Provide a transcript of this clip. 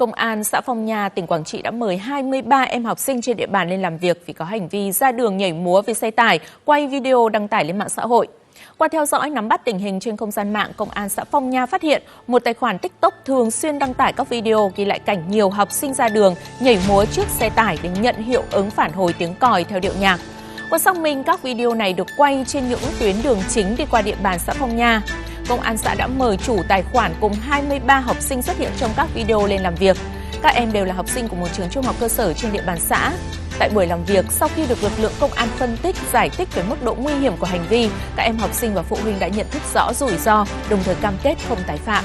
Công an xã Phong Nha, tỉnh Quảng Trị đã mời 23 em học sinh trên địa bàn lên làm việc vì có hành vi ra đường nhảy múa với xe tải, quay video đăng tải lên mạng xã hội. Qua theo dõi nắm bắt tình hình trên không gian mạng, Công an xã Phong Nha phát hiện một tài khoản TikTok thường xuyên đăng tải các video ghi lại cảnh nhiều học sinh ra đường nhảy múa trước xe tải để nhận hiệu ứng phản hồi tiếng còi theo điệu nhạc. Qua xác minh, các video này được quay trên những tuyến đường chính đi qua địa bàn xã Phong Nha. Công an xã đã mời chủ tài khoản cùng 23 học sinh xuất hiện trong các video lên làm việc. Các em đều là học sinh của một trường trung học cơ sở trên địa bàn xã. Tại buổi làm việc, sau khi được lực lượng công an phân tích, giải thích về mức độ nguy hiểm của hành vi, các em học sinh và phụ huynh đã nhận thức rõ rủi ro, đồng thời cam kết không tái phạm.